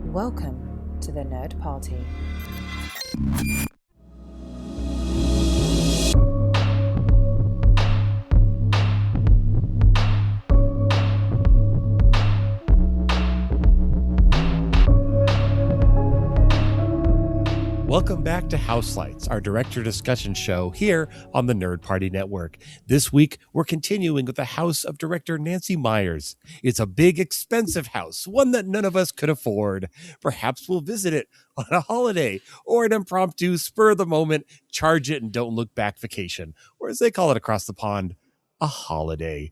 Welcome to the Nerd Party. Welcome back to Houselights, our director discussion show here on the Nerd Party Network. This week, we're continuing with the house of director Nancy Meyers. It's a big, expensive house, one that none of us could afford. Perhaps we'll visit it on a holiday or an impromptu, spur-of-the-moment, charge it and don't look back vacation, or as they call it across the pond, a holiday.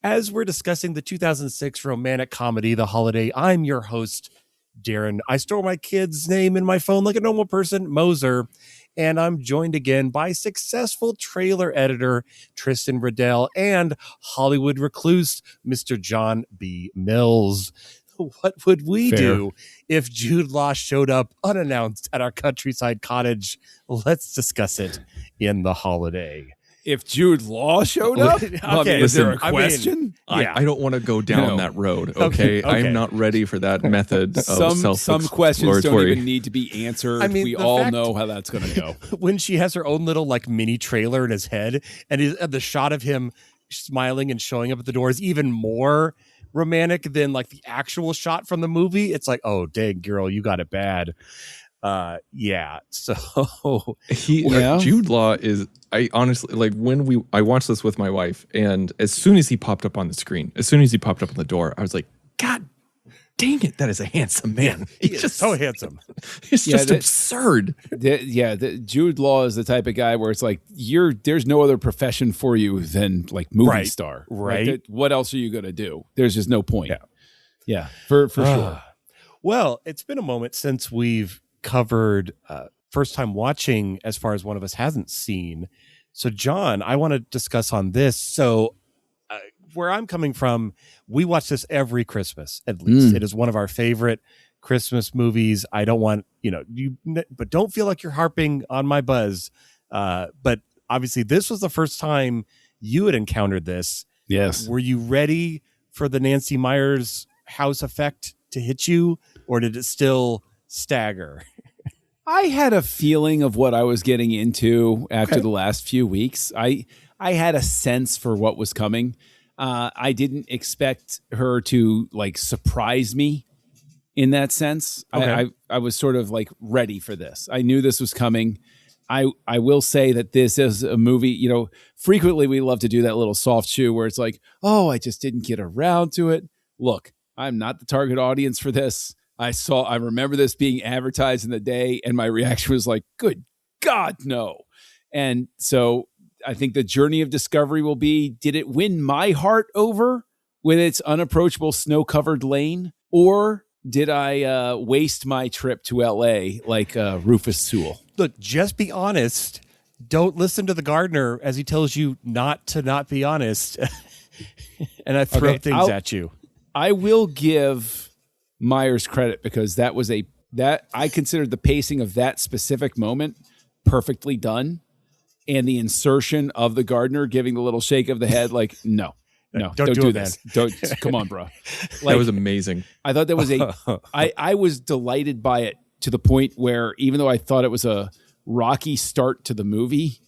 As we're discussing the 2006 romantic comedy, The Holiday, I'm your host, Darren. I store my kid's name in my phone like a normal person, Moser, and I'm joined again by successful trailer editor Tristan Riddell and Hollywood recluse Mr. John B. Mills. What would we do if Jude Law showed up unannounced at our countryside cottage? Let's discuss it in The Holiday. If Jude Law showed up? Okay, is there a question? I don't want to go down that road, okay? I'm not ready for that method of some questions don't even need to be answered. I mean, we all know how that's going to go. When she has her own little like mini trailer in his head, and the shot of him smiling and showing up at the door is even more romantic than like the actual shot from the movie. It's like, oh, dang, girl, you got it bad. So Jude Law is, I honestly, like I watched this with my wife, and as soon as he popped up on the screen, as soon as he popped up on the door, I was like, God dang it, that is a handsome man. He's just so handsome. It's just absurd. Jude Law is the type of guy where it's like, there's no other profession for you than like movie star. Right. Like, what else are you going to do? There's just no point. Yeah, for sure. Well, it's been a moment since we've covered first time watching as far as one of us hasn't seen. So John, I want to discuss on this. So where I'm coming from, we watch this every Christmas, at least. It is one of our favorite Christmas movies. I don't want, but don't feel like you're harping on my buzz. But obviously this was the first time you had encountered this. Yes. Were you ready for the Nancy Meyers house effect to hit you, or did it still stagger? I had a feeling of what I was getting into after the last few weeks. I had a sense for what was coming. I didn't expect her to like surprise me in that sense. I was sort of like ready for this. I knew this was coming. I will say that this is a movie, frequently we love to do that little soft shoe where it's like, oh, I just didn't get around to it. Look, I'm not the target audience for this. I remember this being advertised in the day, and my reaction was like, good God, no. And so I think the journey of discovery will be, did it win my heart over with its unapproachable snow-covered lane? Or did I waste my trip to LA like Rufus Sewell? Look, just be honest. Don't listen to the gardener as he tells you not to not be honest. And I throw things at you. I will give Meyers credit because that I considered the pacing of that specific moment perfectly done, and the insertion of the gardener giving the little shake of the head like no don't do this, don't come on, bro. Like, that was amazing. I thought that was I was delighted by it to the point where even though I thought it was a rocky start to the movie,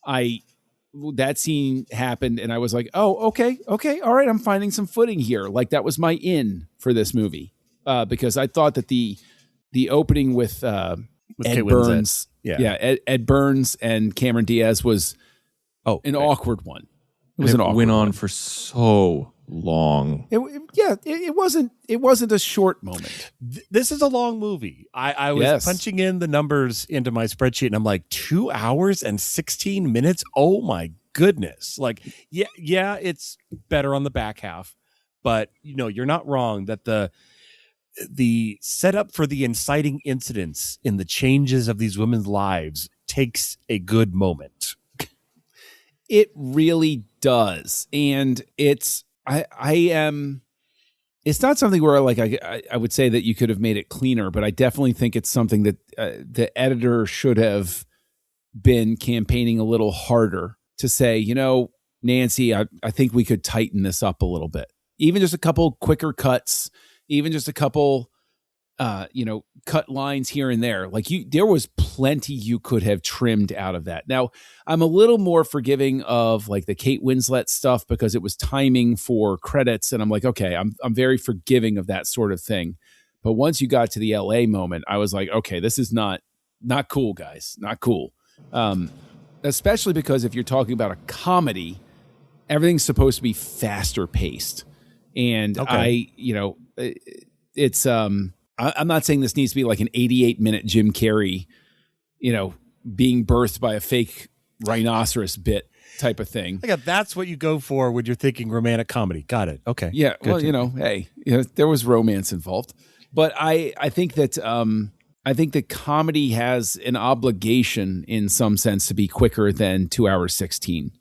that scene happened and I was like, oh, okay, all right, I'm finding some footing here. Like that was my in for this movie. Because I thought that the opening with Ed Burns, Ed Burns and Cameron Diaz was an awkward one. It was an awkward went on one. For so long. It wasn't a short moment. This is a long movie. I was punching in the numbers into my spreadsheet, and I'm like 2 hours and 16 minutes. Oh my goodness! Like, yeah, it's better on the back half, but you're not wrong that the setup for the inciting incidents in the changes of these women's lives takes a good moment. It really does. And it's not something where like I would say that you could have made it cleaner, but I definitely think it's something that the editor should have been campaigning a little harder to say, Nancy, I think we could tighten this up a little bit. Even just a couple quicker cuts, even just a couple cut lines here and there. Like there was plenty you could have trimmed out of that. Now, I'm a little more forgiving of like the Kate Winslet stuff because it was timing for credits, and I'm like, okay, I'm very forgiving of that sort of thing. But once you got to the LA moment, I was like, okay, this is not cool, guys, not cool. Especially because if you're talking about a comedy, everything's supposed to be faster paced, and it's I'm not saying this needs to be like an 88-minute Jim Carrey, being birthed by a fake rhinoceros bit type of thing. Like that's what you go for when you're thinking romantic comedy. Got it. Okay. Yeah. Good. Well, there was romance involved, but I think that comedy has an obligation in some sense to be quicker than 2 hours 16.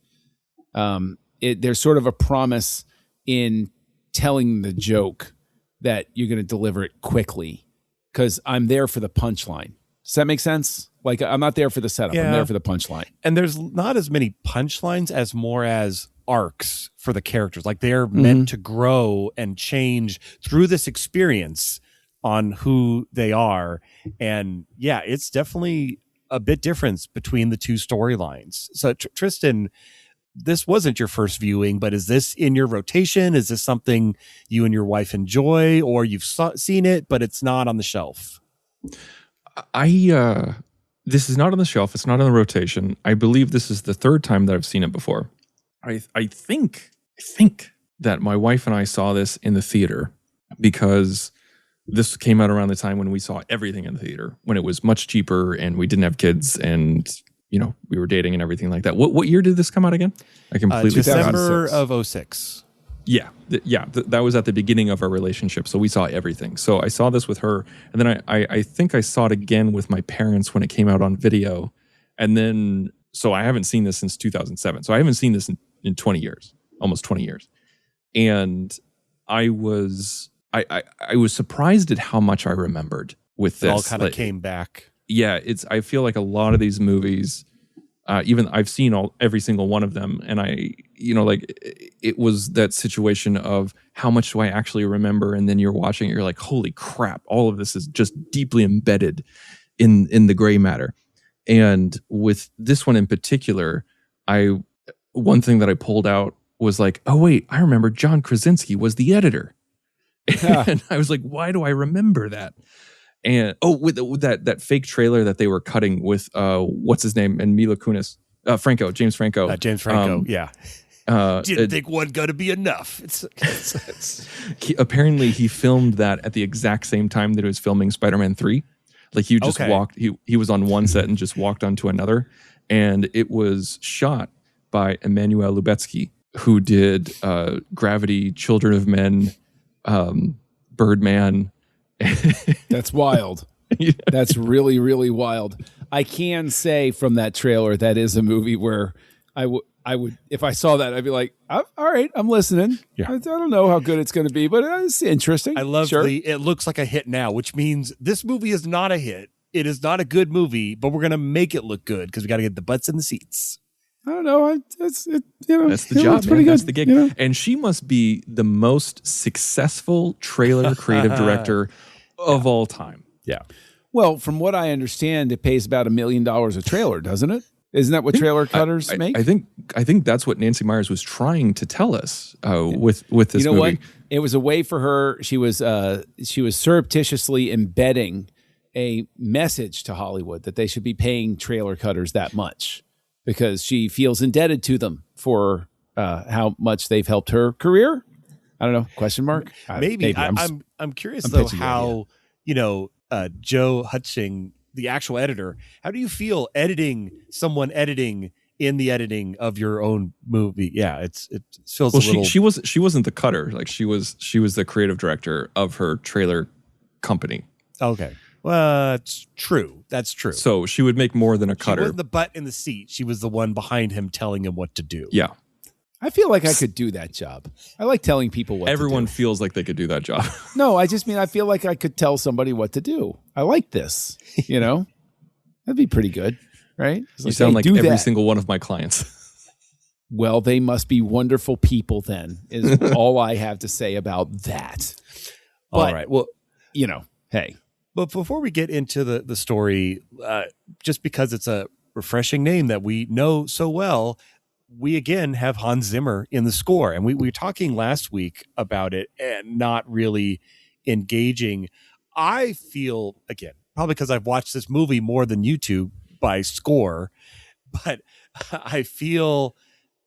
There's sort of a promise in telling the joke that you're going to deliver it quickly because I'm there for the punchline. Does that make sense? Like I'm not there for the setup. Yeah. I'm there for the punchline. And there's not as many punchlines as more as arcs for the characters. Like they're meant to grow and change through this experience on who they are. And yeah, it's definitely a bit difference between the two storylines. So Tristan, this wasn't your first viewing, but is this in your rotation? Is this something you and your wife enjoy, or you've seen it, but it's not on the shelf? This is not on the shelf. It's not on the rotation. I believe this is the third time that I've seen it before. I think that my wife and I saw this in the theater because this came out around the time when we saw everything in the theater, when it was much cheaper and we didn't have kids and we were dating and everything like that. What year did this come out again? I completely December of 06. Yeah. That was at the beginning of our relationship. So we saw everything. So I saw this with her. And then I think I saw it again with my parents when it came out on video. And then, so I haven't seen this since 2007. So I haven't seen this in 20 years, almost 20 years. And I was surprised at how much I remembered with this. It all kind of came back. Yeah, I feel like a lot of these movies, even I've seen every single one of them, and it was that situation of how much do I actually remember, and then you're watching it, you're like, holy crap, all of this is just deeply embedded in the gray matter. And with this one in particular, one thing that I pulled out was like, oh wait, I remember John Krasinski was the editor. And I was like, why do I remember that? And with that fake trailer that they were cutting with what's his name and Mila Kunis, James Franco. Yeah. Didn't think one gonna be enough. Apparently he filmed that at the exact same time that he was filming Spider-Man 3. Like he just walked. He was on one set and just walked onto another, and it was shot by Emmanuel Lubezki, who did Gravity, Children of Men, Birdman. That's wild. Yeah. That's really, really wild. I can say from that trailer that is a movie where I would if I saw that, I'd be like, all right, I'm listening. Yeah. I don't know how good it's going to be, but it's interesting. I love it looks like a hit now, which means this movie is not a hit. It is not a good movie, but we're going to make it look good because we got to get the butts in the seats. I don't know. That's the job, man. That's the gig. And she must be the most successful trailer creative director of all time. Yeah. Well, from what I understand, it pays about $1 million a trailer, doesn't it? Isn't that what trailer cutters make? I think that's what Nancy Meyers was trying to tell us with this movie. What? It was a way for her. She was surreptitiously embedding a message to Hollywood that they should be paying trailer cutters that much because she feels indebted to them for how much they've helped her career. I don't know. Question mark? Maybe. I'm curious though how Joe Hutching, the actual editor, how do you feel someone editing in the editing of your own movie? Yeah, it feels a little. She wasn't the cutter. Like she was the creative director of her trailer company. Okay. Well, that's true. That's true. So she would make more than a cutter. She wasn't the butt in the seat. She was the one behind him telling him what to do. Yeah. I feel like I could do that job. I like telling people what Everyone to do. feels like they could do that job. No, I just mean I feel like I could tell somebody what to do. I like this, That'd be pretty good, right? You sound like every single one of my clients. Well, they must be wonderful people then, is all I have to say about that. But, all right. Well, hey. But before we get into the story, just because it's a refreshing name that we know so well, we again have Hans Zimmer in the score. And we were talking last week about it and not really engaging. I feel, again, probably because I've watched this movie more than you two by score, but I feel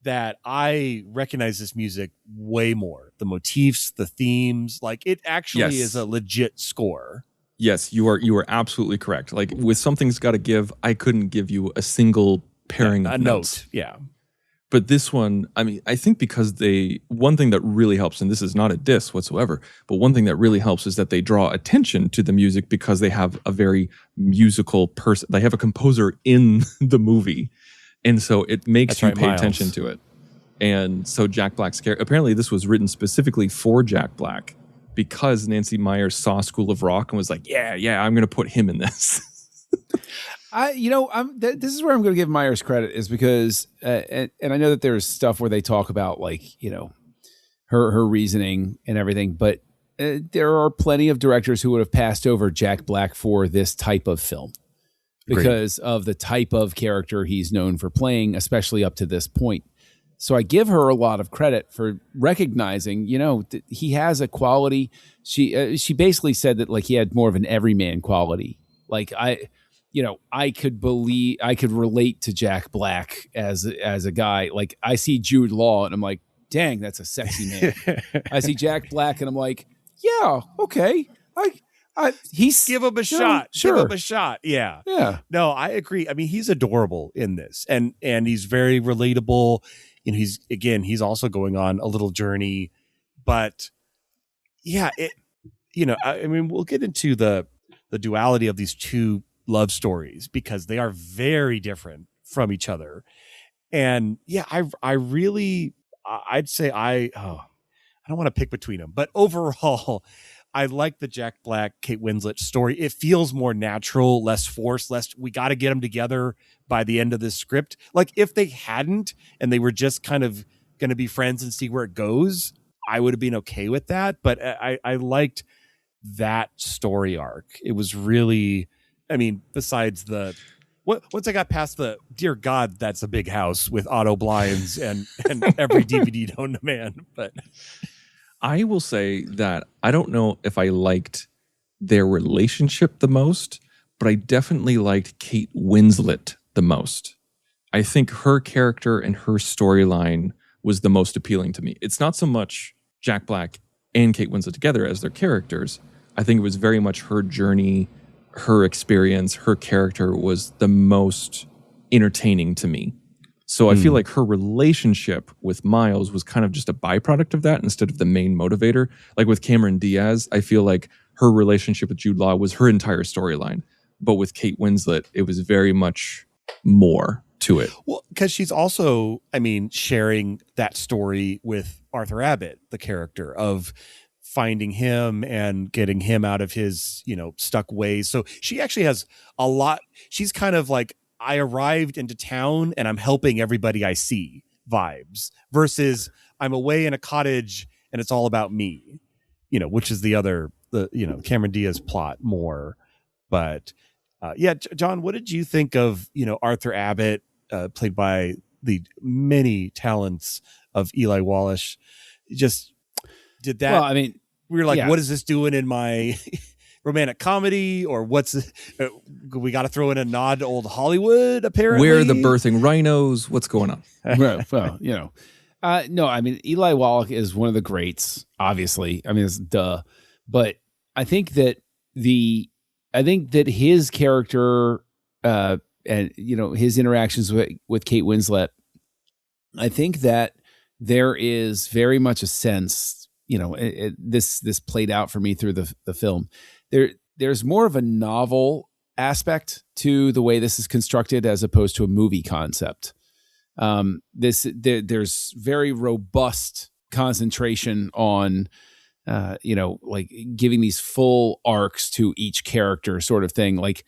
that I recognize this music way more. The motifs, the themes, like it actually is a legit score. Yes, you are absolutely correct. Like with Something's Gotta Give, I couldn't give you a single pairing of notes. Yeah. But this one, I mean, I think because one thing that really helps, and this is not a diss whatsoever, but one thing that really helps is that they draw attention to the music because they have a very musical person. They have a composer in the movie. And so it makes you pay attention to it. And so Jack Black's character, apparently this was written specifically for Jack Black because Nancy Meyers saw School of Rock and was like, yeah, I'm going to put him in this. This is where I'm going to give Meyers credit is because, and I know that there's stuff where they talk about like, her reasoning and everything, but there are plenty of directors who would have passed over Jack Black for this type of film because of the type of character he's known for playing, especially up to this point. So I give her a lot of credit for recognizing, that he has a quality. She basically said that like he had more of an everyman quality. Like I could relate to Jack Black as a guy. Like I see Jude Law and I'm like, dang, that's a sexy man. I see Jack Black and I'm like, yeah, okay. Give him a shot. Sure. Give him a shot. Yeah. Yeah. No, I agree. I mean, he's adorable in this and he's very relatable. He's also going on a little journey, but yeah, I mean, we'll get into the duality of these two love stories because they are very different from each other. And yeah, I'd say I don't want to pick between them, but overall, I like the Jack Black, Kate Winslet story. It feels more natural, less forced, we got to get them together by the end of this script. Like if they hadn't and they were just kind of going to be friends and see where it goes, I would have been okay with that. But I liked that story arc. It was really, I mean, besides once I got past the dear God, that's a big house with auto blinds and every DVD known to man, but I will say that I don't know if I liked their relationship the most, but I definitely liked Kate Winslet the most. I think her character and her storyline was the most appealing to me. It's not so much Jack Black and Kate Winslet together as their characters. I think it was very much her journey, her experience, her character was the most entertaining to me. So I feel like her relationship with Miles was kind of just a byproduct of that instead of the main motivator. Like with Cameron Diaz, I feel like her relationship with Jude Law was her entire storyline. But with Kate Winslet, it was very much more to it. Well, because she's also, I mean, sharing that story with Arthur Abbott, the character of finding him and getting him out of his, stuck ways. So she actually has a lot. She's kind of like, I arrived into town and I'm helping everybody I see vibes versus I'm away in a cottage and it's all about me, which is the Cameron Diaz plot more. But John, what did you think of, Arthur Abbott, played by the many talents of Eli Wallach? Just did that. Well, I mean, we were like, what is this doing in my romantic comedy, or we got to throw in a nod to old Hollywood, apparently? Where are the birthing rhinos? What's going on? Well, no, I mean, Eli Wallach is one of the greats, obviously. I mean, it's duh. But I think that his character, and, his interactions with Kate Winslet, I think that there is very much a sense, this played out for me through the film. There's more of a novel aspect to the way this is constructed as opposed to a movie concept. There's very robust concentration on, like giving these full arcs to each character sort of thing. Like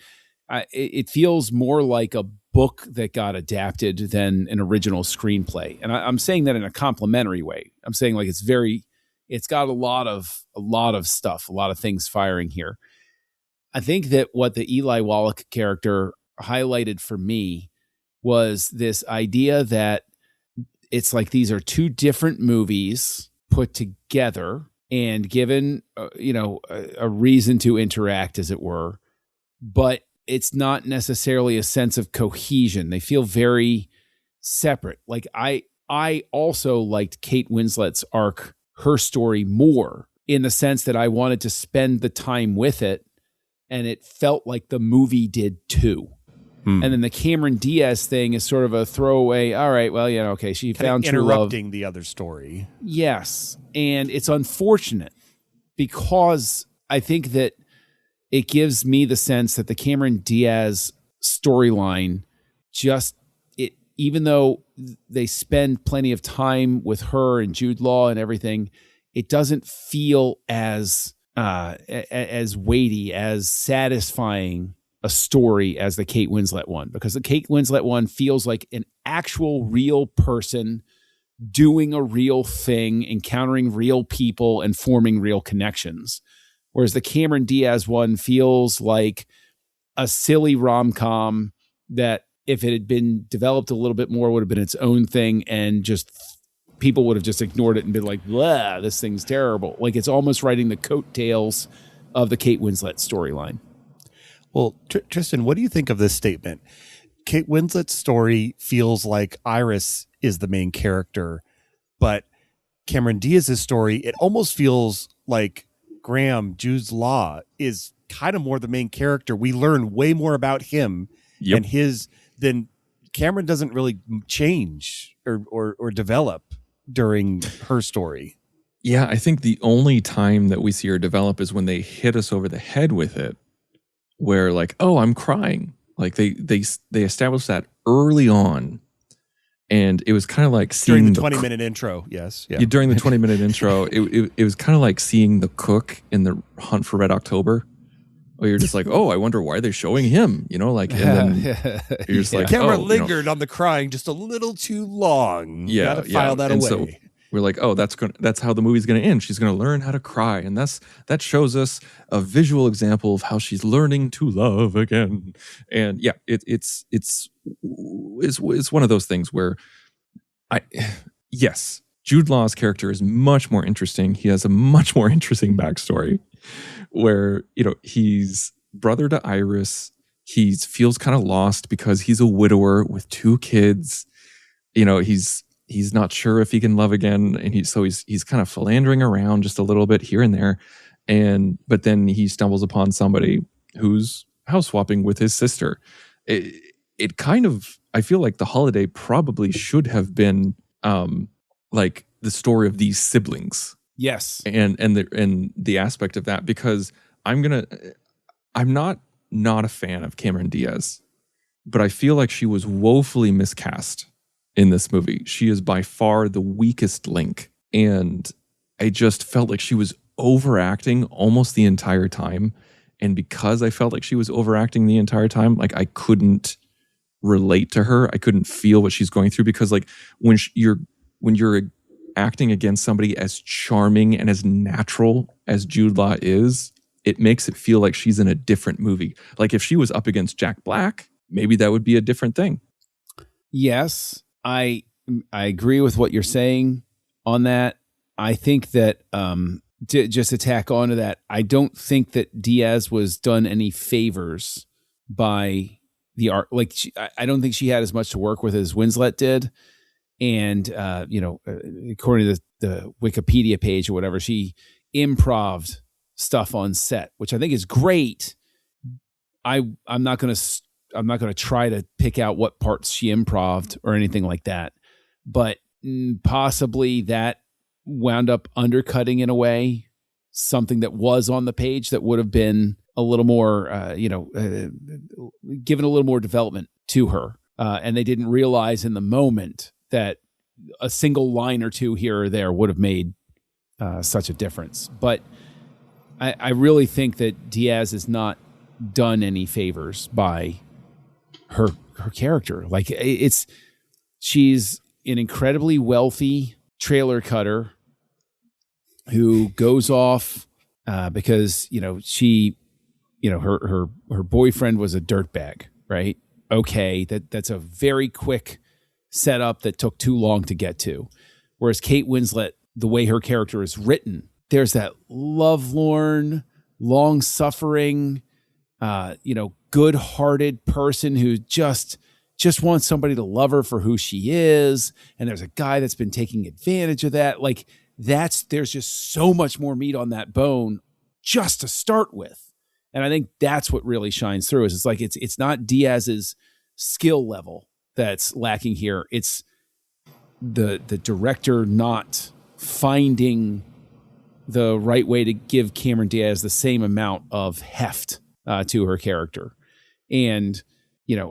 it feels more like a book that got adapted than an original screenplay. And I'm saying that in a complimentary way. I'm saying like it's got a lot of stuff, a lot of things firing here. I think that what the Eli Wallach character highlighted for me was this idea that it's like these are two different movies put together and given, a reason to interact, as it were, but it's not necessarily a sense of cohesion. They feel very separate. Like I also liked Kate Winslet's arc, her story, more in the sense that I wanted to spend the time with it, and it felt like the movie did too. And then the Cameron Diaz thing is sort of a throwaway. All right, well, okay, she found true love. Interrupting the other story. Yes, and it's unfortunate because I think that it gives me the sense that the Cameron Diaz storyline even though they spend plenty of time with her and Jude Law and everything, it doesn't feel as weighty, as satisfying a story as the Kate Winslet one, because the Kate Winslet one feels like an actual real person doing a real thing, encountering real people and forming real connections. Whereas the Cameron Diaz one feels like a silly rom-com that if it had been developed a little bit more would have been its own thing, and just people would have just ignored it and been like, blah, this thing's terrible. Like it's almost riding the coattails of the Kate Winslet storyline. Well, Tristan, what do you think of this statement? Kate Winslet's story feels like Iris is the main character, but Cameron Diaz's story, it almost feels like Graham, Jude Law, is kind of more the main character. We learn way more about him and then Cameron doesn't really change or develop during her story. Yeah, I think the only time that we see her develop is when they hit us over the head with it, where like, oh, I'm crying. Like they established that early on, and it was kind of like seeing during the 20-minute intro. Yes, yeah. During the 20-minute intro, it was kind of like seeing the cook in the Hunt for Red October. Where you're just like, oh, I wonder why they're showing him, and then you're just like, camera lingered on the crying just a little too long. Yeah, gotta file that and away. So we're like, oh, that's how the movie's going to end. She's going to learn how to cry, and that shows us a visual example of how she's learning to love again. And yeah, it's one of those things where yes, Jude Law's character is much more interesting. He has a much more interesting backstory, where he's brother to Iris. He feels kind of lost because he's a widower with 2 kids. He's not sure if he can love again, and he's kind of philandering around just a little bit here and there, but then he stumbles upon somebody who's house swapping with his sister. It kind of, I feel like The Holiday probably should have been like the story of these siblings. Yes, and the aspect of that, because I'm not a fan of Cameron Diaz, but I feel like she was woefully miscast in this movie. She is by far the weakest link, and I just felt like she was overacting almost the entire time. And because I felt like she was overacting the entire time, like I couldn't relate to her. I couldn't feel what she's going through, because like when you're acting against somebody as charming and as natural as Jude Law is, it makes it feel like she's in a different movie. Like if she was up against Jack Black, maybe that would be a different thing. Yes, I agree with what you're saying on that. I think that just to tack onto that, I don't think that Diaz was done any favors by the art. Like I don't think she had as much to work with as Winslet did. And, according to the Wikipedia page or whatever, she improv'd stuff on set, which I think is great. I'm not going to try to pick out what parts she improv'd or anything like that, but possibly that wound up undercutting in a way something that was on the page that would have been a little more, given a little more development to her. And they didn't realize in the moment that a single line or two here or there would have made such a difference. But I really think that Diaz has not done any favors by her character. Like she's an incredibly wealthy trailer cutter who goes off because she her boyfriend was a dirtbag, right? Okay, that's a very quick setup that took too long to get to. Whereas Kate Winslet, the way her character is written, there's that lovelorn, long-suffering, good-hearted person who just wants somebody to love her for who she is. And there's a guy that's been taking advantage of that. Like there's just so much more meat on that bone just to start with. And I think that's what really shines through is it's not Diaz's skill level that's lacking here. It's the director not finding the right way to give Cameron Diaz the same amount of heft to her character. And,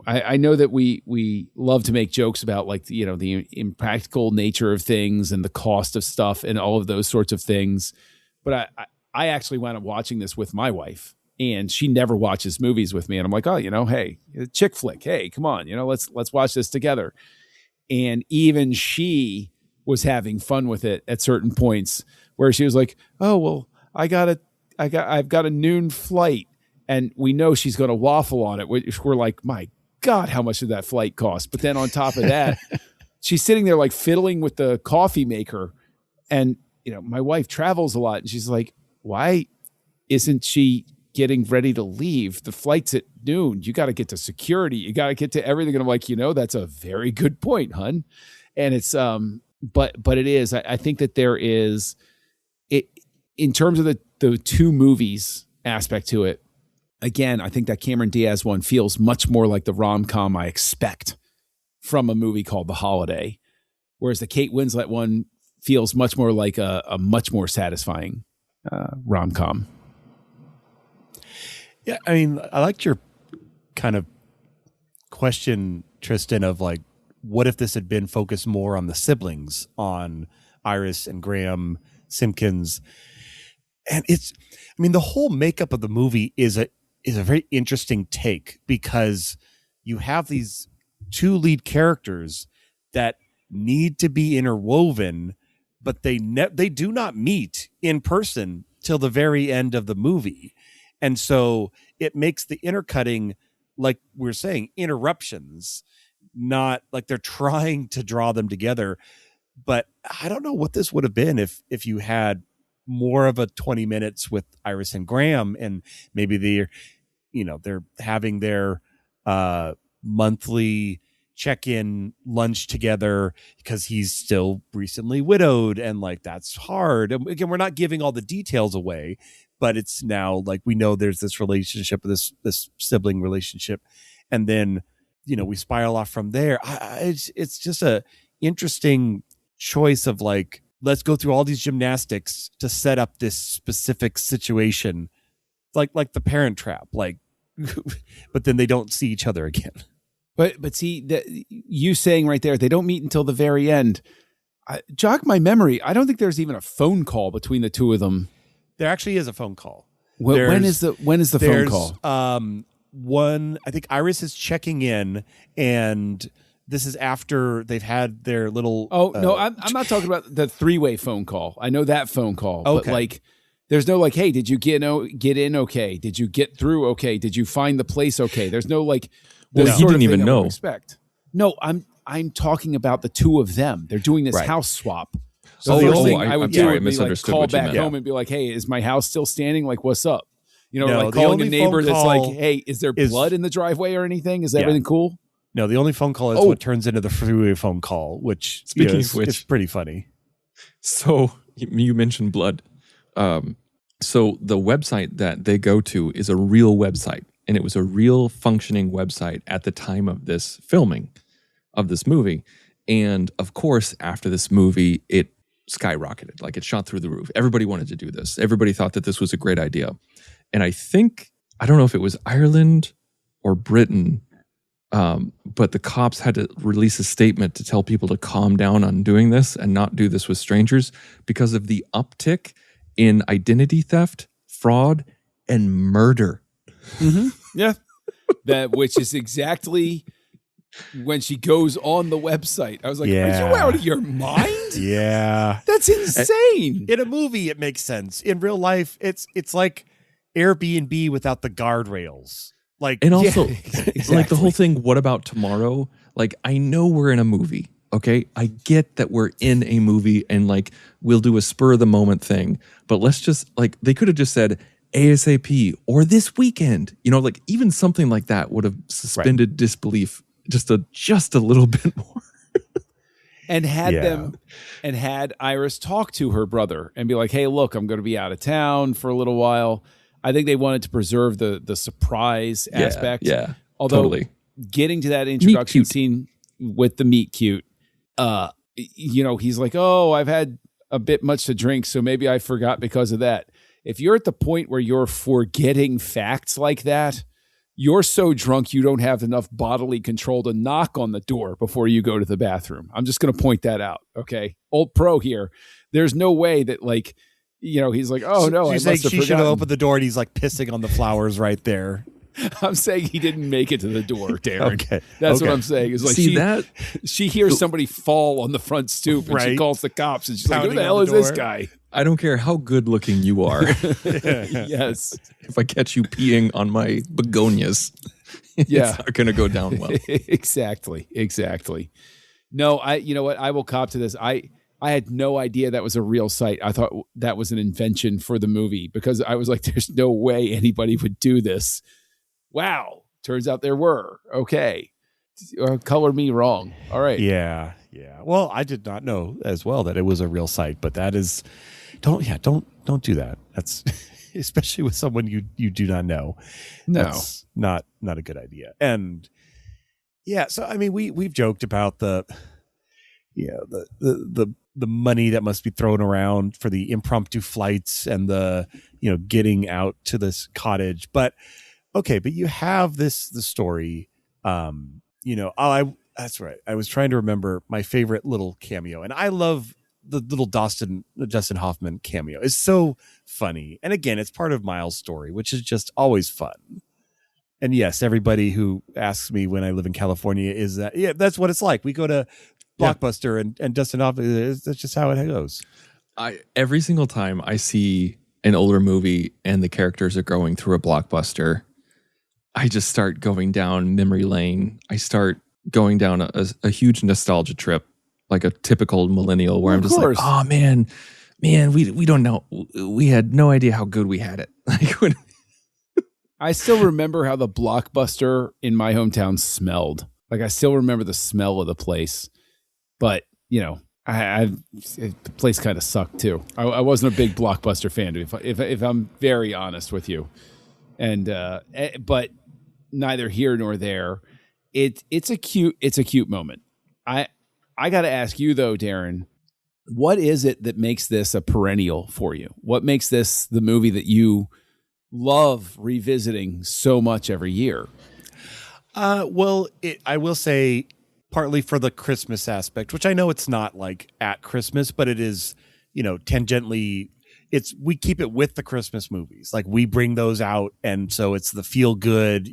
I know that we love to make jokes about the impractical nature of things and the cost of stuff and all of those sorts of things. But I actually wound up watching this with my wife, and she never watches movies with me. And I'm like, oh, hey, a chick flick. Hey, come on, let's watch this together. And even she was having fun with it at certain points where she was like, oh, well, I've got a noon flight. And we know she's going to waffle on it. We're like, my God, how much did that flight cost? But then on top of that, she's sitting there like fiddling with the coffee maker. And, my wife travels a lot. And she's like, why isn't she getting ready to leave? The flight's at noon. You got to get to security. You got to get to everything. And I'm like, that's a very good point, hun. And it's, but it is, I think that there is it in terms of the two movies aspect to it. Again, I think that Cameron Diaz one feels much more like the rom-com I expect from a movie called The Holiday, whereas the Kate Winslet one feels much more like a much more satisfying rom-com. Yeah, I mean, I liked your kind of question, Tristan, of what if this had been focused more on the siblings, on Iris and Graham Simpkins? And the whole makeup of the movie is a very interesting take, because you have these two lead characters that need to be interwoven, but they do not meet in person till the very end of the movie. And so it makes the intercutting, like we're saying, interruptions, not like they're trying to draw them together. But I don't know what this would have been if you had more of a 20 minutes with Iris and Graham, and maybe they're having their monthly check-in lunch together because he's still recently widowed, and that's hard. And again, we're not giving all the details away, but it's now we know there's this relationship, this sibling relationship, and then we spiral off from there. It's just a interesting choice of let's go through all these gymnastics to set up this specific situation, like the Parent Trap, but then they don't see each other again. But see, you saying right there, they don't meet until the very end. Jog my memory. I don't think there's even a phone call between the two of them. There actually is a phone call. When is the phone call? I think Iris is checking in, and this is after they've had their little. Oh no, I'm not talking about the three-way phone call. I know that phone call, okay. But there's no hey, did you get in okay? Did you get through okay? Did you find the place okay? There's no Well, he didn't even know. No, I'm talking about the two of them. They're doing this house swap. So the first thing I would do would be call back home and be like, "Hey, is my house still standing? What's up?" Calling a neighbor that's "Hey, is there blood in the driveway or anything? Is everything cool?" No, the only phone call is what turns into the freeway phone call, which speaking of which, it's pretty funny. So you mentioned blood. So the website that they go to is a real website, and it was a real functioning website at the time of this filming of this movie. And of course, after this movie, it skyrocketed. It shot through the roof. Everybody wanted to do this. Everybody thought that this was a great idea. And I don't know if it was Ireland or Britain, but the cops had to release a statement to tell people to calm down on doing this and not do this with strangers because of the uptick in identity theft, fraud, and murder. Mm-hmm. Yeah. Which is exactly when she goes on the website. I was like, are you out of your mind? Yeah. That's insane. In a movie, it makes sense. In real life, it's like Airbnb without the guardrails. Like, And also, exactly. like the whole thing, what about tomorrow? Like, I know we're in a movie, okay? I get that we're in a movie and like we'll do a spur of the moment thing, but let's just like, they could have just said ASAP or this weekend, you know, like even something like that would have suspended disbelief just a little bit more. And had Iris talk to her brother and be like, hey, look, I'm going to be out of town for a little while. I think they wanted to preserve the surprise aspect. Yeah, Although totally. getting to that introduction cute. scene with the meet cute, he's like, oh, I've had a bit much to drink, so maybe I forgot because of that. If you're at the point where you're forgetting facts like that, you're so drunk you don't have enough bodily control to knock on the door before you go to the bathroom. I'm just going to point that out, okay? Old pro here. There's no way that, like, he's like, oh, no, I must have she should have forgotten. opened the door and he's like pissing on the flowers right there. I'm saying he didn't make it to the door, Darren. Okay. That's what I'm saying. Is like she hears somebody fall on the front stoop and she Right. calls the cops and she's Pounding like, who the on hell the is this door. guy? I don't care how good looking you are. Yes. If I catch you peeing on my begonias, Yeah. it's not going to go down well. Exactly. No, you know what? I will cop to this. I had no idea that was a real site. I thought that was an invention for the movie because I was like, there's no way anybody would do this. Wow. Turns out there were. Okay. Color me wrong. All right. Yeah. Well, I did not know as well that it was a real site, but that is, don't do that. That's especially with someone you do not know. No. That's not a good idea. And yeah, so I mean, we've joked about the money that must be thrown around for the impromptu flights and the getting out to this cottage, but okay, but you have the story. That's right. I was trying to remember my favorite little cameo, and I love the little Dustin Hoffman cameo. It's so funny, and again, it's part of Miles' story, which is just always fun. And yes, everybody who asks me when I live in California is that that's what it's like. We go to Blockbuster and Dustin Hoffman. That's just how it goes. Every single time I see an older movie and the characters are going through a Blockbuster, I just start going down memory lane. I start going down a huge nostalgia trip, like a typical millennial, where I'm just like, oh man, we don't know. We had no idea how good we had it. Like, I still remember how the Blockbuster in my hometown smelled. Like, I still remember the smell of the place. But, the place kind of sucked too. I wasn't a big Blockbuster fan, if I'm very honest with you. And but neither here nor there. It's a cute moment. I got to ask you though, Darren, what is it that makes this a perennial for you? What makes this the movie that you love revisiting so much every year? I will say partly for the Christmas aspect, which I know it's not like at Christmas, but it is, tangentially. We keep it with the Christmas movies. Like we bring those out. And so it's the feel good,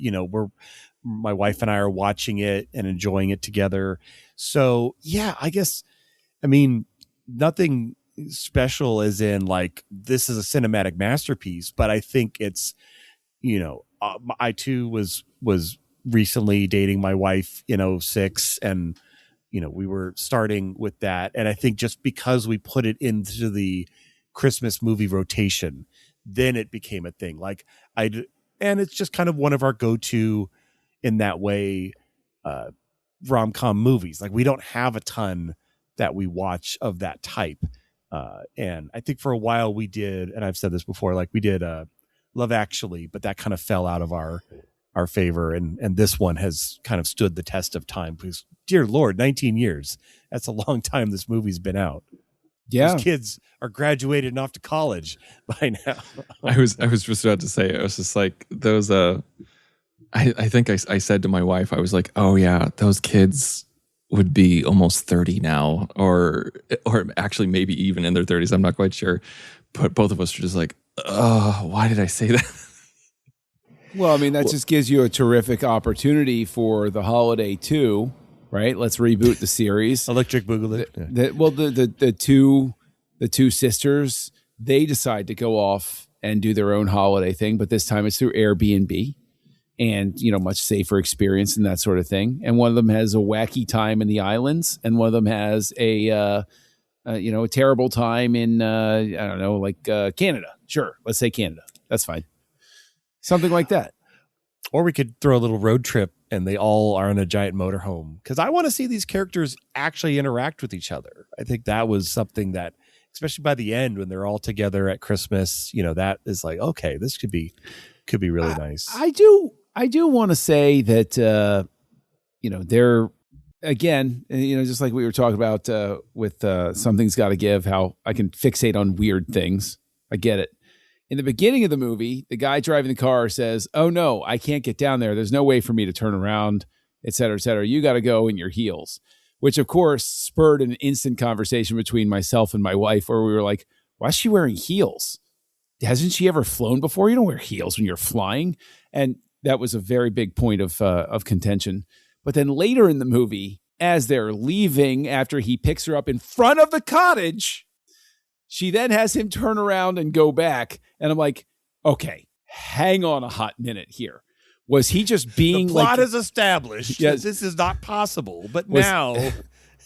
my wife and I are watching it and enjoying it together. So yeah, I guess, nothing special as in like, this is a cinematic masterpiece, but I think it's, I too was recently dating my wife in 2006 and, we were starting with that. And I think just because we put it into the Christmas movie rotation, then it became a thing. And it's just kind of one of our go-to in that way, rom-com movies. Like we don't have a ton that we watch of that type. And I think for a while we did, and I've said this before, like we did Love Actually, but that kind of fell out of our favor. And this one has kind of stood the test of time because dear Lord, 19 years. That's a long time this movie's been out. Yeah. Those kids are graduated and off to college by now. I was just about to say, I was just like those, I think I said to my wife, I was like, oh yeah, those kids would be almost 30 now, or actually maybe even in their 30s. I'm not quite sure. But both of us are just like, oh, why did I say that? Well, that just gives you a terrific opportunity for The Holiday 2, right? Let's reboot the series. Electric Boogaloo. The two sisters, they decide to go off and do their own holiday thing, but this time it's through Airbnb and, much safer experience and that sort of thing. And one of them has a wacky time in the islands, and one of them has a terrible time in, Canada. Sure. Let's say Canada. That's fine. Something like that. Or we could throw a little road trip and they all are in a giant motorhome, because I want to see these characters actually interact with each other. I think that was something that, especially by the end when they're all together at Christmas, that is like, okay, this could be really nice. I do want to say that, they're, again, just like we were talking about with Something's Gotta Give, how I can fixate on weird things. I get it. In the beginning of the movie, the guy driving the car says, "Oh no, I can't get down there. There's no way for me to turn around, et cetera, et cetera. You got to go in your heels," which of course spurred an instant conversation between myself and my wife where we were like, why is she wearing heels? Hasn't she ever flown before? You don't wear heels when you're flying. And that was a very big point of contention. But then later in the movie, as they're leaving after he picks her up in front of the cottage, she then has him turn around and go back. And I'm like, okay, hang on a hot minute here. Was he just being the plot is established. Yes, this is not possible. But now...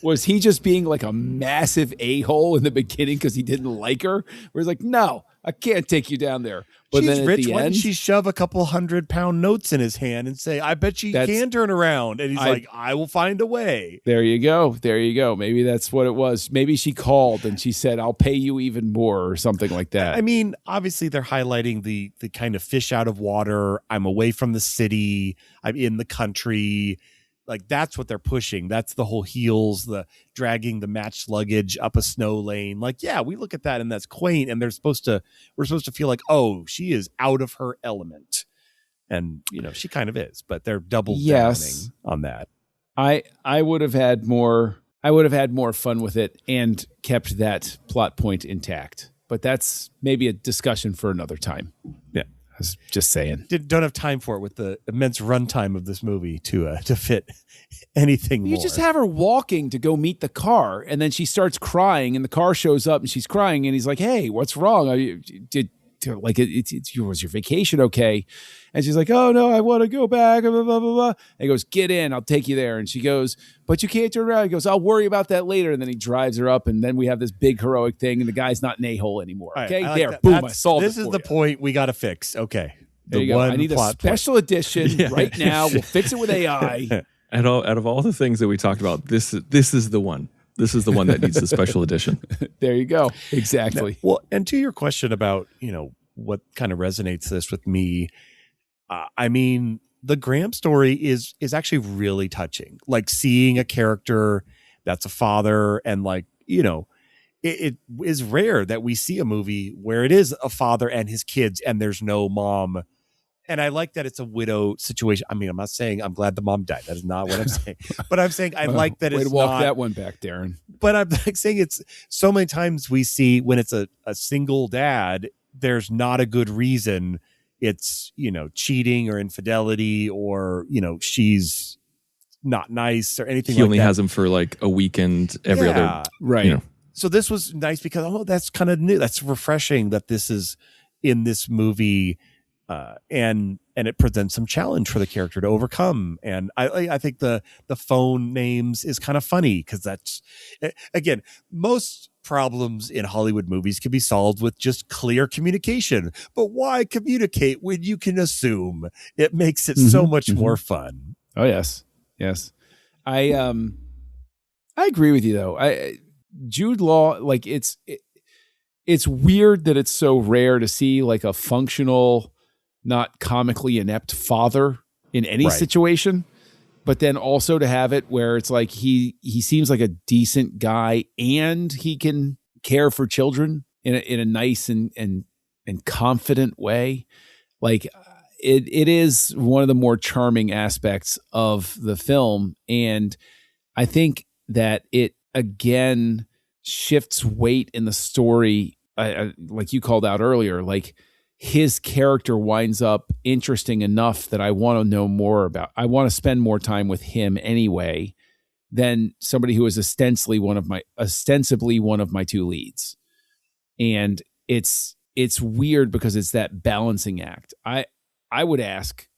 Was he just being like a massive a-hole in the beginning because he didn't like her? Where he's like, no, I can't take you down there. But she's then at rich. the Why end, didn't she shove a couple 100-pound notes in his hand and say, I bet she can turn around? And he's like, I will find a way. There you go. There you go. Maybe that's what it was. Maybe she called and she said, I'll pay you even more or something like that. I mean, obviously they're highlighting the kind of fish out of water. I'm away from the city. I'm in the country. Like, that's what they're pushing. That's the whole heels, the dragging the matched luggage up a snow lane. Like, yeah, we look at that and that's quaint. And we're supposed to feel like, oh, she is out of her element. And, she kind of is, but they're double downing on that. I would have had more fun with it and kept that plot point intact. But that's maybe a discussion for another time. Yeah. I was just saying. Don't have time for it with the immense runtime of this movie to fit anything more. You just have her walking to go meet the car, and then she starts crying, and the car shows up, and she's crying, and he's like, "Hey, what's wrong? Was your vacation okay?" And she's like, "Oh no, I want to go back." Blah, blah, blah, blah. And he goes, "Get in, I'll take you there." And she goes, "But you can't turn around." He goes, "I'll worry about that later." And then he drives her up, and then we have this big heroic thing, and the guy's not an a-hole anymore. Okay, right, there, like boom, I solved it. This is the point we got to fix. Okay, there you go. I need a special edition right now. We'll fix it with AI. Out of all the things that we talked about, this is the one. This is the one that needs the special edition. There you go. Exactly. Now, well, and to your question about, what kind of resonates this with me, I mean, the Graham story is actually really touching. Like, seeing a character that's a father, and like, it is rare that we see a movie where it is a father and his kids and there's no mom. And I like that it's a widow situation. I mean, I'm not saying I'm glad the mom died. That is not what I'm saying. But I'm saying I like that it's walk not, that one back, Darren. But I'm like saying it's so many times we see when it's a single dad, there's not a good reason. It's, cheating or infidelity, or, she's not nice or anything like that. He only has him for like a weekend every other. Right. So this was nice because, that's kind of new. That's refreshing that this is in this movie. And it presents some challenge for the character to overcome. And I think the phone names is kind of funny because that's, again, most problems in Hollywood movies can be solved with just clear communication. But why communicate when you can assume? It makes it so much more fun. Oh, yes. Yes. I agree with you, though. Jude Law, like, it's weird that it's so rare to see like a functional, not comically inept father in any situation, but then also to have it where it's like he seems like a decent guy and he can care for children in a nice and confident way. Like, it is one of the more charming aspects of the film. And I think that it again shifts weight in the story. Like you called out earlier, like, his character winds up interesting enough that I want to know more about. I want to spend more time with him anyway than somebody who is ostensibly one of my two leads. And it's it's weird because it's that balancing act. I would ask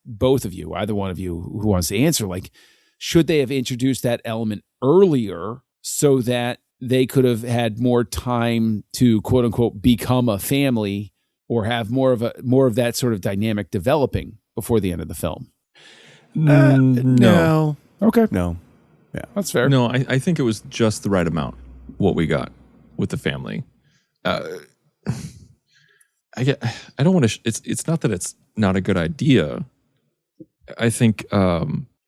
both of you, either one of you who wants to answer, like, should they have introduced that element earlier so that they could have had more time to quote unquote become a family or have more of that sort of dynamic developing before the end of the film? No. Okay. No. Yeah, that's fair. No, I think it was just the right amount, what we got with the family. I don't want to, it's not that it's not a good idea. I think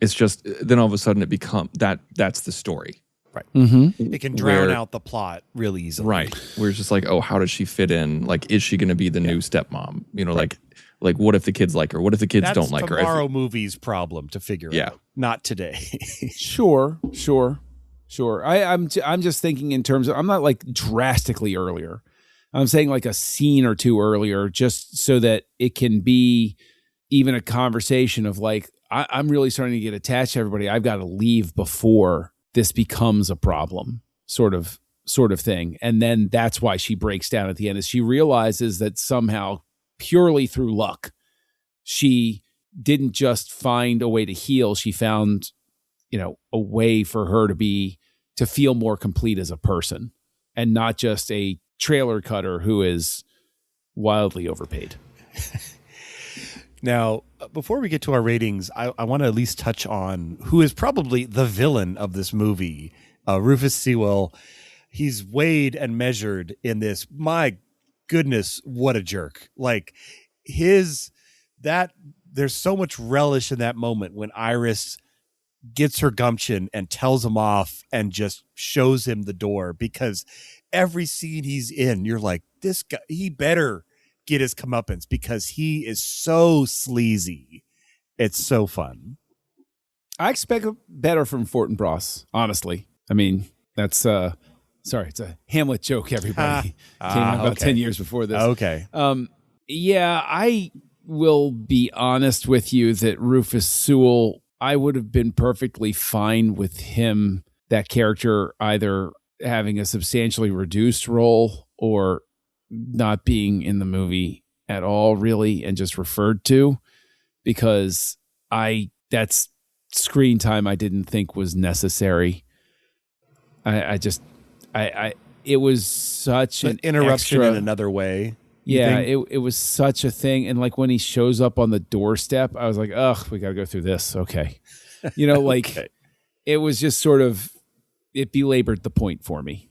it's just, then all of a sudden it becomes, that's the story. Right. Mm-hmm. It can drown out the plot really easily. Right. Where it's just like, oh, how does she fit in? Like, is she going to be the new stepmom? You know, like what if the kids like her? What if the kids don't like her? That's tomorrow movie's problem to figure out. Not today. Sure. I'm just thinking in terms of, I'm not like drastically earlier. I'm saying like a scene or two earlier, just so that it can be even a conversation of like, I'm really starting to get attached to everybody. I've got to leave before this becomes a problem, sort of thing. And then that's why she breaks down at the end, is she realizes that somehow, purely through luck, she didn't just find a way to heal. She found, a way for her to feel more complete as a person and not just a trailer cutter who is wildly overpaid. Now, before we get to our ratings, I want to at least touch on who is probably the villain of this movie, Rufus Sewell. He's weighed and measured in this. My goodness, what a jerk. Like there's so much relish in that moment when Iris gets her gumption and tells him off and just shows him the door, because every scene he's in, you're like, this guy, he better get his comeuppance because he is so sleazy. It's so fun. I expect better from Fortinbras, honestly. I mean, that's sorry, it's a Hamlet joke, everybody. Came out about 10 years before this. Okay. Yeah, I will be honest with you that Rufus Sewell, I would have been perfectly fine with him, that character, either having a substantially reduced role or not being in the movie at all, really, and just referred to, because that's screen time I didn't think was necessary. It was such an interruption extra, in another way. Yeah, it was such a thing. And like when he shows up on the doorstep, I was like, ugh, we got to go through this. Okay. Okay. It was just sort of, it belabored the point for me.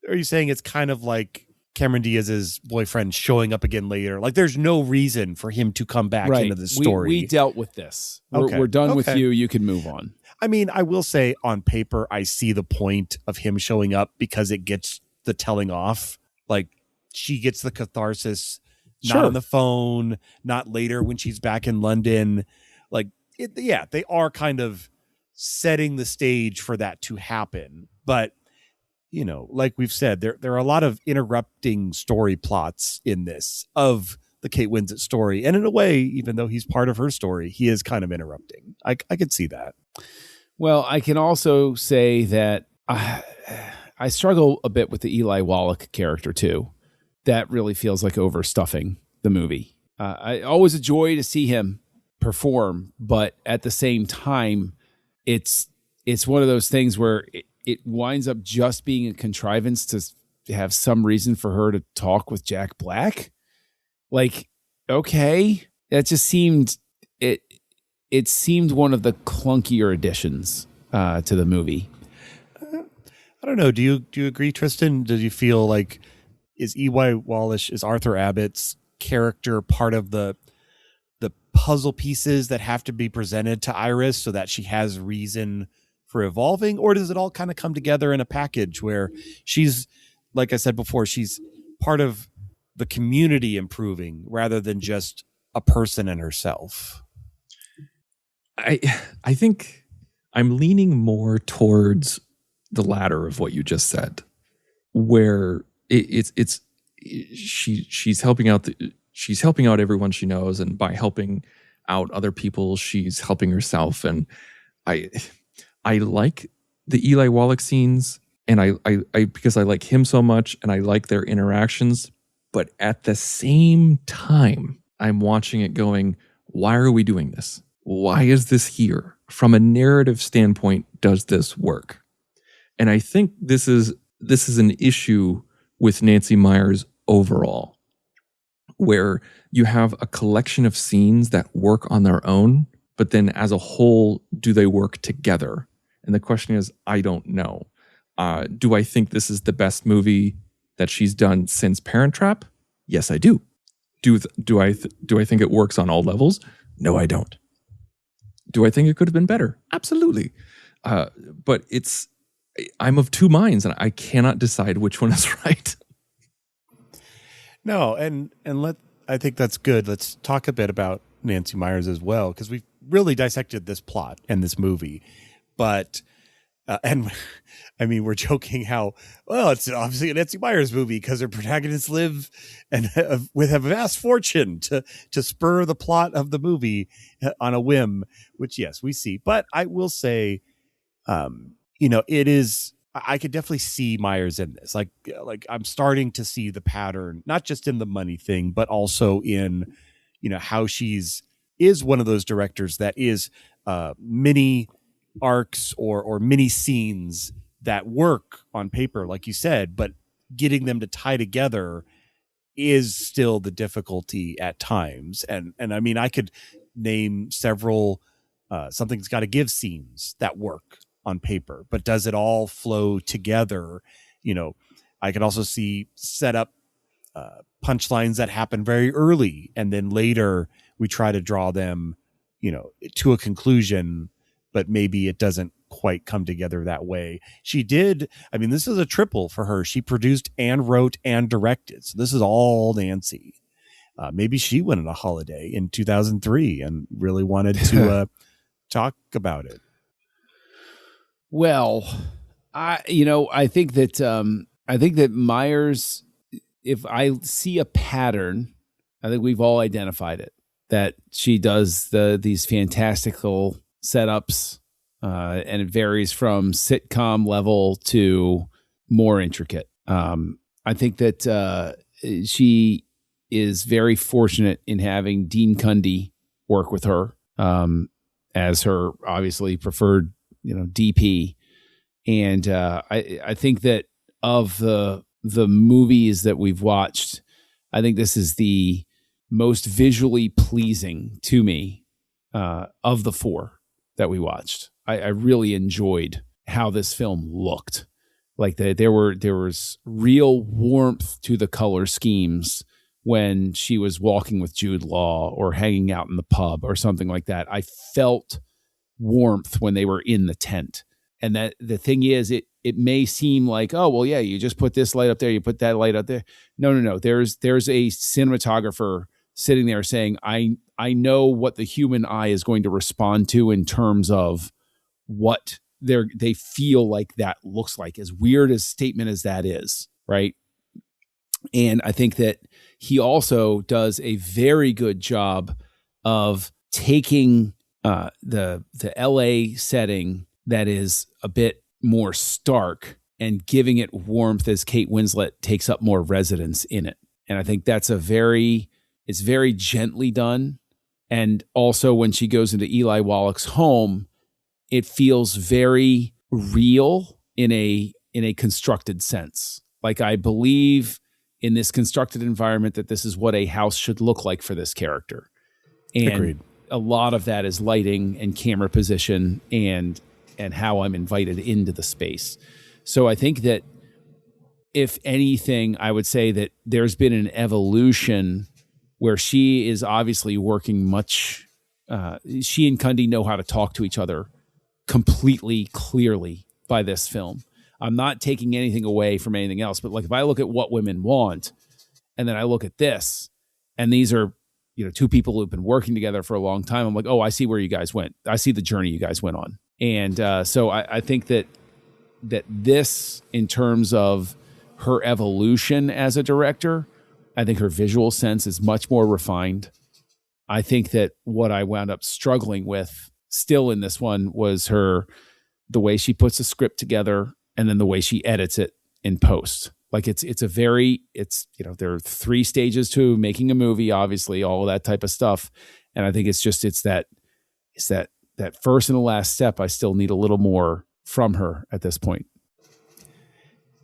Are you saying it's kind of like Cameron Diaz's boyfriend showing up again later? Like there's no reason for him to come back into the story. We dealt with this. We're done with you. You can move on. I mean, I will say on paper, I see the point of him showing up because it gets the telling off. Like she gets the catharsis, not on the phone, not later when she's back in London. Like, they are kind of setting the stage for that to happen. But, like we've said, there are a lot of interrupting story plots in this of the Kate Winslet story. And in a way, even though he's part of her story, he is kind of interrupting. I could see that. Well, I can also say that I struggle a bit with the Eli Wallach character too. That really feels like overstuffing the movie. I always a joy to see him perform, but at the same time, it's one of those things where it winds up just being a contrivance to have some reason for her to talk with Jack Black. Like, okay, that just seemed it seemed one of the clunkier additions to the movie. I don't know. Do you agree, Tristan? Do you feel like is Arthur Abbott's character part of the puzzle pieces that have to be presented to Iris so that she has reason for evolving, or does it all kind of come together in a package where she's, like I said before, she's part of the community improving rather than just a person in herself? I think I'm leaning more towards the latter of what you just said, where she's helping out everyone she knows, and by helping out other people, she's helping herself. And I like the Eli Wallach scenes, and I because I like him so much, and I like their interactions. But at the same time, I'm watching it going, why are we doing this? Why is this here? From a narrative standpoint, does this work? And I think this is an issue with Nancy Meyers overall, where you have a collection of scenes that work on their own, but then as a whole, do they work together? And the question is, I don't know. Do I think this is the best movie that she's done since Parent Trap? Yes, I do. Do I think it works on all levels? No, I don't. Do I think it could have been better? Absolutely. But I'm of two minds, and I cannot decide which one is right. No, and I think that's good. Let's talk a bit about Nancy Meyers as well, because we've really dissected this plot and this movie. But and I mean, we're joking how, well, it's obviously a Nancy Meyers movie because her protagonists live and with a vast fortune to spur the plot of the movie on a whim, which, yes, we see. But I will say, it is, I could definitely see Meyers in this. Like I'm starting to see the pattern, not just in the money thing, but also in, how is one of those directors that is mini arcs or mini scenes that work on paper, like you said, but getting them to tie together is still the difficulty at times. And I mean, I could name several Something's Got to Give scenes that work on paper, but does it all flow together? I can also see set up punchlines that happen very early, and then later we try to draw them, to a conclusion, but maybe it doesn't quite come together that way. She did. I mean, this is a triple for her. She produced and wrote and directed. So this is all Nancy. Maybe she went on a holiday in 2003 and really wanted to talk about it. Well, I think that Meyers, if I see a pattern, I think we've all identified it, that she does these fantastical setups, and it varies from sitcom level to more intricate. I think that she is very fortunate in having Dean Cundy work with her as her obviously preferred, DP. And I think that of the movies that we've watched, I think this is the most visually pleasing to me of the four that we watched. I really enjoyed how this film looked. Like there was real warmth to the color schemes when she was walking with Jude Law or hanging out in the pub or something like that. I felt warmth when they were in the tent. And that the thing is, it may seem like, oh, well, yeah, you just put this light up there, you put that light up there. No. There's a cinematographer sitting there saying, I know what the human eye is going to respond to in terms of what they feel like that looks like, as weird a statement as that is, right? And I think that he also does a very good job of taking the LA setting that is a bit more stark and giving it warmth as Kate Winslet takes up more residence in it. And I think that's it's very gently done. And also when she goes into Eli Wallach's home, it feels very real in a constructed sense. Like, I believe in this constructed environment that this is what a house should look like for this character. And Agreed. A lot of that is lighting and camera position and how I'm invited into the space. So I think that if anything, I would say that there's been an evolution where she is obviously working much. She and Cundy know how to talk to each other completely clearly by this film. I'm not taking anything away from anything else, but like if I look at What Women Want, and then I look at this, and these are, two people who've been working together for a long time. I'm like, oh, I see where you guys went. I see the journey you guys went on. And so I think that this, in terms of her evolution as a director, I think her visual sense is much more refined. I think that what I wound up struggling with still in this one was the way she puts the script together and then the way she edits it in post. Like it's there are 3 stages to making a movie, obviously, all of that type of stuff. And I think it's that first and the last step. I still need a little more from her at this point.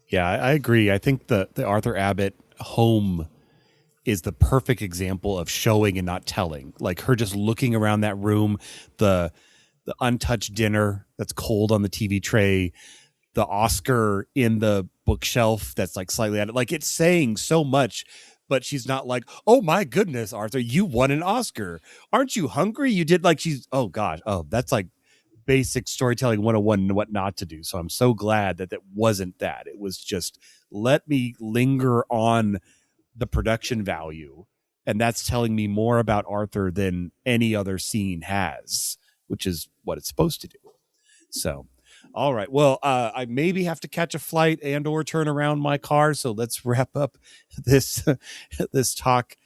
Yeah, I agree. I think the Arthur Abbott home is the perfect example of showing and not telling. Like her just looking around that room, the untouched dinner that's cold on the TV tray, the Oscar in the bookshelf that's like slightly out. Like it's saying so much, but she's not like, oh my goodness, Arthur, you won an Oscar. Aren't you hungry? You did. Like she's, oh gosh, oh, that's like basic storytelling 101 and what not to do. So I'm so glad that it wasn't that. It was just, let me linger on the production value. And that's telling me more about Arthur than any other scene has, which is what it's supposed to do. So, all right. Well, I maybe have to catch a flight and or turn around my car. So let's wrap up this talk.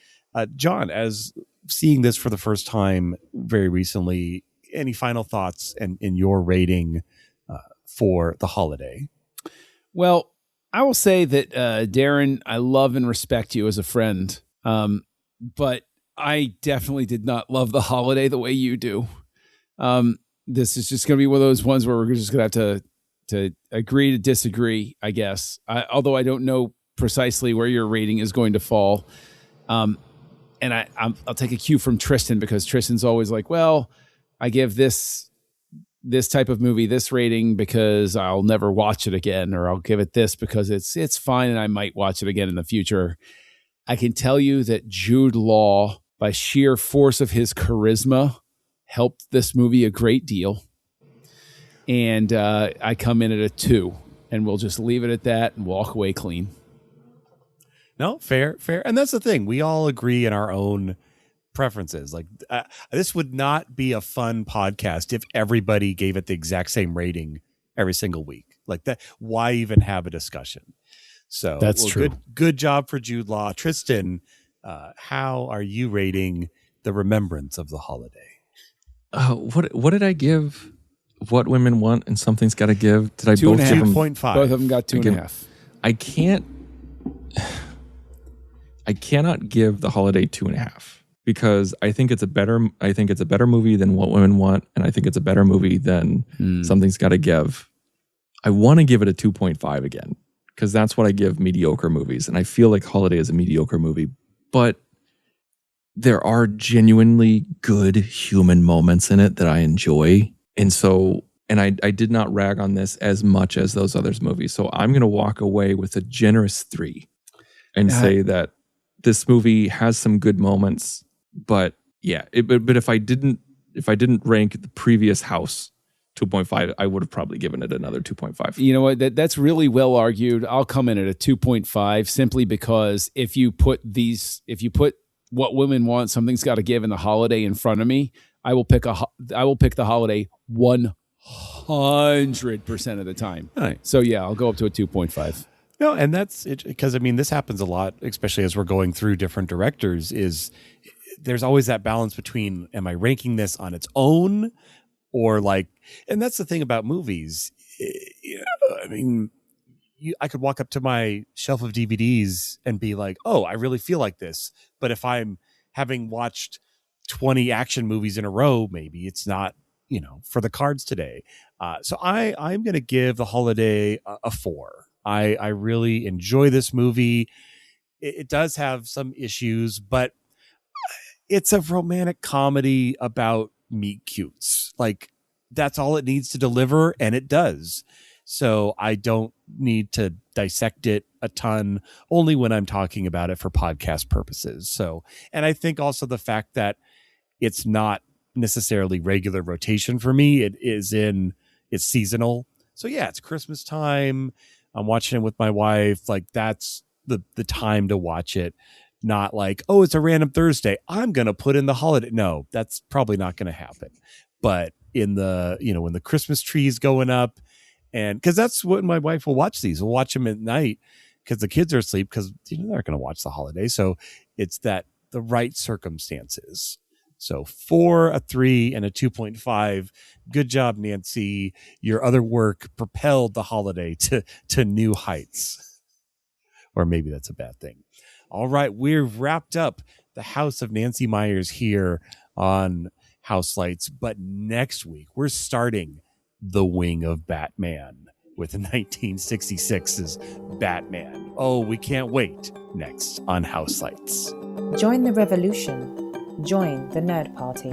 John, as seeing this for the first time very recently, any final thoughts and in your rating for The Holiday? Well, I will say that, Darren, I love and respect you as a friend. But I definitely did not love The Holiday the way you do. This is just going to be one of those ones where we're just going to have to agree to disagree, I guess. Although I don't know precisely where your rating is going to fall. And I'll take a cue from Tristan, because Tristan's always like, well, I give this type of movie this rating because I'll never watch it again, or I'll give it this because it's fine and I might watch it again in the future. I can tell you that Jude Law, by sheer force of his charisma, helped this movie a great deal. And I come in at a 2, and we'll just leave it at that and walk away clean. No, fair. And that's the thing. We all agree in our own preferences. Like this would not be a fun podcast if everybody gave it the exact same rating every single week. Like that. Why even have a discussion? So that's true. Good job for Jude Law. Tristan, how are you rating The Remembrance of the Holiday? What did I give? What Women Want and Something's Got to Give? Did I both give them 2.5? Both of them got 2.5. I cannot give The Holiday 2.5 because I think it's a better movie than What Women Want, and I think it's a better movie than Something's Got to Give. I want to give it a 2.5 again because that's what I give mediocre movies, and I feel like Holiday is a mediocre movie, but there are genuinely good human moments in it that I enjoy. And so, and I did not rag on this as much as those others movies. So I'm going to walk away with a generous 3 and say that this movie has some good moments, but yeah, but if I didn't rank the previous House 2.5, I would have probably given it another 2.5. You know what? That's really well argued. I'll come in at a 2.5 simply because if you put What Women Want, Something's Got to Give, and The Holiday in front of me, I will pick The Holiday 100% of the time. All right. So yeah, I'll go up to a 2.5. No, and that's it, because I mean this happens a lot, especially as we're going through different directors. Is there's always that balance between, am I ranking this on its own, or like, and that's the thing about movies. I mean, I could walk up to my shelf of DVDs and be like, oh, I really feel like this. But if I'm having watched 20 action movies in a row, maybe it's not, for the cards today. So I'm going to give The Holiday a 4. I really enjoy this movie. It does have some issues, but it's a romantic comedy about meet cutes. Like that's all it needs to deliver, and it does. So I don't need to dissect it a ton, only when I'm talking about it for podcast purposes. So, and I think also the fact that it's not necessarily regular rotation for me. It's seasonal. So yeah, it's Christmas time. I'm watching it with my wife. Like that's the time to watch it. Not like, oh, it's a random Thursday, I'm going to put in The Holiday. No, that's probably not going to happen. But in the, when the Christmas tree is going up, and because that's when my wife will watch these. We'll watch them at night because the kids are asleep because they're not going to watch The Holiday. So it's the right circumstances. So 4, a 3, and a 2.5. Good job, Nancy. Your other work propelled The Holiday to new heights. Or maybe that's a bad thing. All right, we've wrapped up the House of Nancy Meyers here on Houselights. But next week, we're starting The Wing of Batman with 1966's Batman. Oh, we can't wait. Next on Houselights. Join the revolution. Join the Nerd Party.